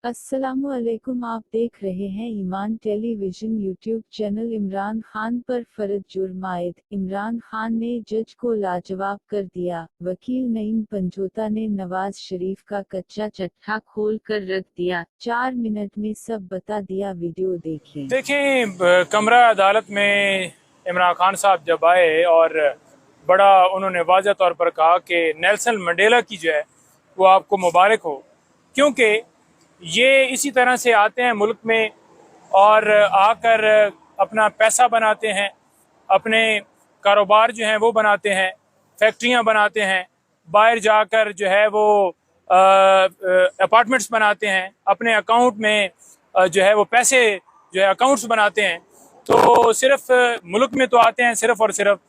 अस्सलामुअलैकुम। आप देख रहे हैं Iman television YouTube channel. Imran Khan पर फर्द जुर्म आयद। इमरान खान ने जज को लाजवाब कर दिया। वकील नईम पंजोता ने नवाज शरीफ का कच्चा चट्टा खोल कर रख दिया। 4 मिनट में सब बता दिया। वीडियो देखें। कमरा अदालत में इमरान खान साहब जब आए और बड़ा उन्होंने वाज़ह तौर पर कहा कि नेल्सन मंडेला की जो है वो आपको मुबारक हो, क्योंकि ये इसी तरह से आते हैं मुल्क में और आकर अपना पैसा बनाते हैं, अपने कारोबार जो हैं वो बनाते हैं, फैक्ट्रियां बनाते हैं, बाहर जाकर जो है वो अपार्टमेंट्स बनाते हैं, अपने अकाउंट में जो है वो पैसे जो है अकाउंट्स बनाते हैं। तो सिर्फ मुल्क में तो आते हैं सिर्फ और सिर्फ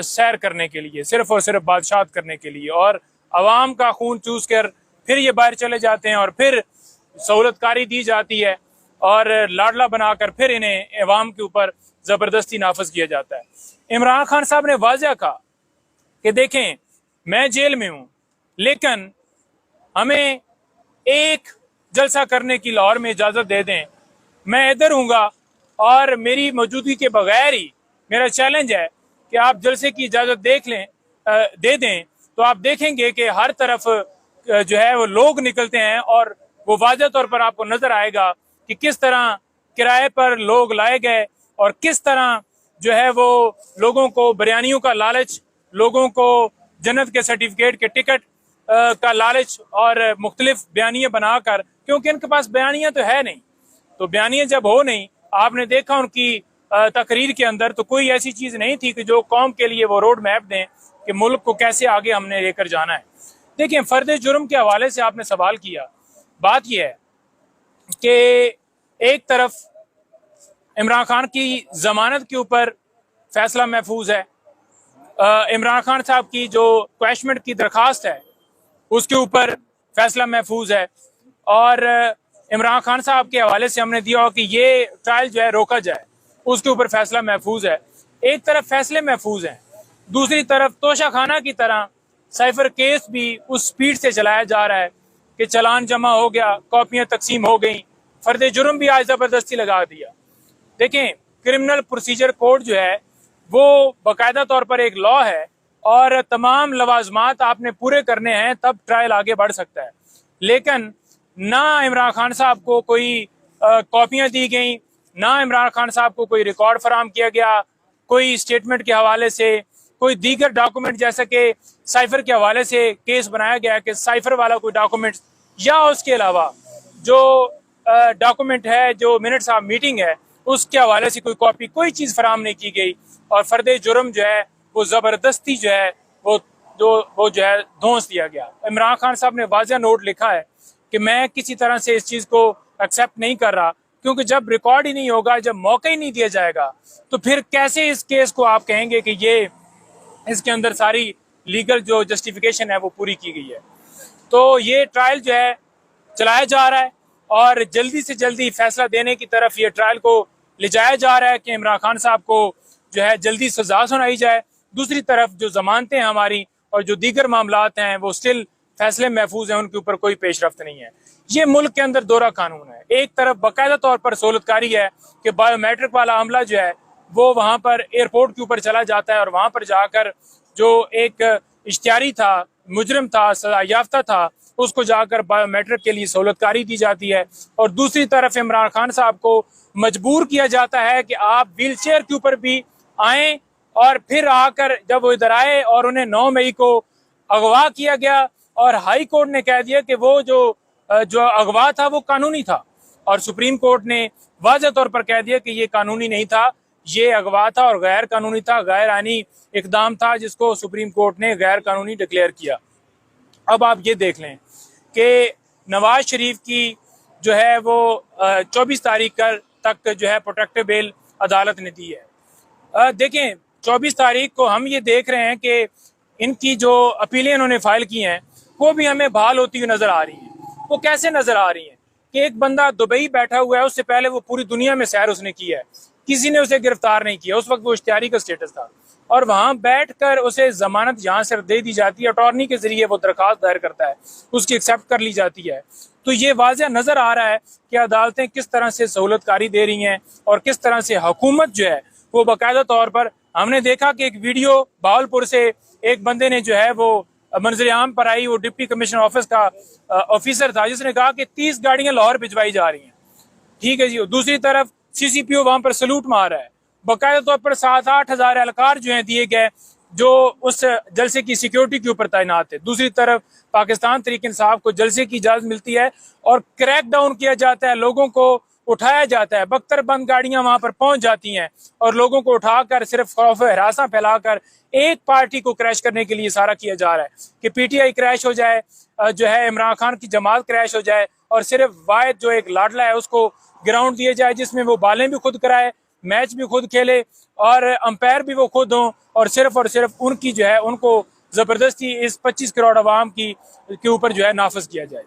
सैर करने के लिए, सिर्फ और सिर्फ बादशाहत करने के लिए, और आवाम का खून चूस कर फिर ये बाहर चले जाते हैं और फिर सहूलतकारी दी जाती है और लाडला बनाकर फिर इन्हें अवाम के ऊपर ज़बरदस्ती नाफज किया जाता है। इमरान खान साहब ने वाज़ह कहा कि देखें, मैं जेल में हूँ, लेकिन हमें एक जलसा करने की लाहौर में इजाज़त दे दें, मैं इधर हूँगा और मेरी मौजूदगी के बगैर ही मेरा चैलेंज है कि आप जलसे की इजाज़त दे दें, तो आप देखेंगे कि हर तरफ जो है वो लोग निकलते हैं और वो वाज़ह तौर पर आपको नजर आएगा कि किस तरह किराए पर लोग लाए गए और किस तरह जो है वो लोगों को बिरयानियों का लालच, लोगों को जन्नत के सर्टिफिकेट के टिकट का लालच और मुख्तलिफ बयानियां बनाकर, क्योंकि इनके पास बयानियां तो है नहीं, तो बयानियां जब हो नहीं, आपने देखा उनकी तकरीर के अंदर तो कोई ऐसी चीज नहीं थी कि जो कौम के लिए वो रोड मैप दें कि मुल्क को कैसे आगे हमने लेकर जाना है। देखिए, फर्द जुर्म के हवाले से आपने सवाल किया। बात यह है कि एक तरफ इमरान खान की जमानत के ऊपर फैसला महफूज है, इमरान खान साहब की जो क्वैशमेंट की दरखास्त है उसके ऊपर फैसला महफूज है, और इमरान खान साहब के हवाले से हमने दिया हो कि ये ट्रायल जो है रोका जाए, उसके ऊपर फैसला महफूज है। एक तरफ फैसले महफूज हैं, दूसरी तरफ तोशाखाना की तरह साइफर केस भी उस स्पीड से चलाया जा रहा है कि चलान जमा हो गया, कॉपियां तकसीम हो गई, फर्द जुर्म भी आज जबरदस्ती लगा दिया। देखें, क्रिमिनल प्रोसीजर कोड जो है वो बाकायदा तौर पर एक लॉ है और तमाम लवाजमात आपने पूरे करने हैं तब ट्रायल आगे बढ़ सकता है। लेकिन ना इमरान खान साहब को कोई कॉपियां दी गई, ना इमरान खान साहब को कोई रिकॉर्ड फराम किया गया, कोई स्टेटमेंट के हवाले से, कोई दीगर डॉक्यूमेंट जैसे कि साइफर के हवाले से केस बनाया गया कि साइफर वाला कोई डॉक्यूमेंट या उसके अलावा जो डॉक्यूमेंट है, जो मिनट्स ऑफ मीटिंग है, उसके हवाले से कोई कॉपी, कोई चीज़ फराम नहीं की गई और फर्द जुर्म जो है वो ज़बरदस्ती जो है वो जो है धौंस दिया गया। इमरान खान साहब ने वाज़ह नोट लिखा है कि मैं किसी तरह से इस चीज़ को एक्सेप्ट नहीं कर रहा, क्योंकि जब रिकॉर्ड ही नहीं होगा, जब मौका ही नहीं दिया जाएगा, तो फिर कैसे इस केस को आप कहेंगे कि ये इसके अंदर सारी लीगल जो जस्टिफिकेशन है वो पूरी की गई है। तो ये ट्रायल जो है चलाया जा रहा है और जल्दी से जल्दी फैसला देने की तरफ ये ट्रायल को ले जाया जा रहा है कि इमरान खान साहब को जो है जल्दी सजा सुनाई जाए। दूसरी तरफ जो जमानतें हैं हमारी और जो दीगर मामलात हैं वो स्टिल फैसले महफूज हैं, उनके ऊपर कोई पेशरफ्त नहीं है। ये मुल्क के अंदर दोहरा कानून है। एक तरफ बाकायदा तौर पर सहूलतकारी है कि बायोमेट्रिक वाला अमला जो है वो वहाँ पर एयरपोर्ट के ऊपर चला जाता है और वहाँ पर जाकर जो एक इश्तियारी था, मुजरिम था, सजा याफ्ता था, उसको जाकर बायोमेट्रिक के लिए सहूलतकारी दी जाती है। और दूसरी तरफ इमरान खान साहब को मजबूर किया जाता है कि आप व्हील चेयर के ऊपर भी आए, और फिर आकर जब वो इधर आए और उन्हें 9 मई को अगवा किया गया और हाई कोर्ट ने कह दिया कि वो जो अगवा था वो कानूनी था, और सुप्रीम कोर्ट ने वाज़ह तौर पर कह दिया कि ये कानूनी नहीं था, ये अगवा था और गैर कानूनी था, गैर आईनी इकदाम था जिसको सुप्रीम कोर्ट ने गैर कानूनी डिक्लेयर किया। अब आप ये देख लें कि नवाज शरीफ की जो है वो 24 तारीख तक जो है प्रोटेक्टिव बेल अदालत ने दी है। देखें, 24 तारीख को हम ये देख रहे हैं कि इनकी जो अपीलें इन्होंने फाइल की हैं वो भी हमें बहाल होती हुई नजर आ रही हैं। वो कैसे नजर आ रही हैं कि एक बंदा दुबई बैठा हुआ है, उससे पहले वो पूरी दुनिया में सैर उसने की है, किसी ने उसे गिरफ्तार नहीं किया, उस वक्त वो इश्तियारी का स्टेटस था, और वहां बैठकर उसे जमानत यहाँ से दे दी जाती है, अटॉर्नी के जरिए वो दरखास्त दायर करता है, उसकी एक्सेप्ट कर ली जाती है, तो ये वाज़ह नज़र आ रहा है कि अदालतें किस तरह से सहूलतकारी दे रही हैं और किस तरह से हुकूमत जो है वो बाकायदा तौर पर, हमने देखा कि एक वीडियो बहावलपुर से एक बंदे ने जो है वो मंजर आम पर आई, वो डिप्टी कमिश्नर ऑफिस का ऑफिसर था, जिसने कहा कि 30 गाड़ियां लाहौर भिजवाई जा रही हैं। ठीक है जी। दूसरी तरफ CCPO वहां पर सलूट मार रहा है। बाकायदा तौर पर 7-8 हज़ार एहलकार जो हैं दिए गए जो उस जलसे की सिक्योरिटी के ऊपर तैनात है। दूसरी तरफ पाकिस्तान तहरीक इंसाफ को जलसे की इजाजत मिलती है और क्रैक डाउन किया जाता है, लोगों को उठाया जाता है, बख्तर बंद गाड़ियां वहां पर पहुंच जाती हैं और लोगों को उठाकर सिर्फ खौफ हरासा फैलाकर एक पार्टी को क्रैश करने के लिए सारा किया जा रहा है कि PTI क्रैश हो जाए, जो है इमरान खान की जमात क्रैश हो जाए और सिर्फ वाहिद जो एक लाडला है उसको ग्राउंड दिए जाए जिसमें वो बालें भी खुद कराए, मैच भी खुद खेले और अंपायर भी वो खुद हों और सिर्फ उनकी जो है उनको जबरदस्ती इस 25 करोड़ अवाम के ऊपर जो है नाफिज किया जाए।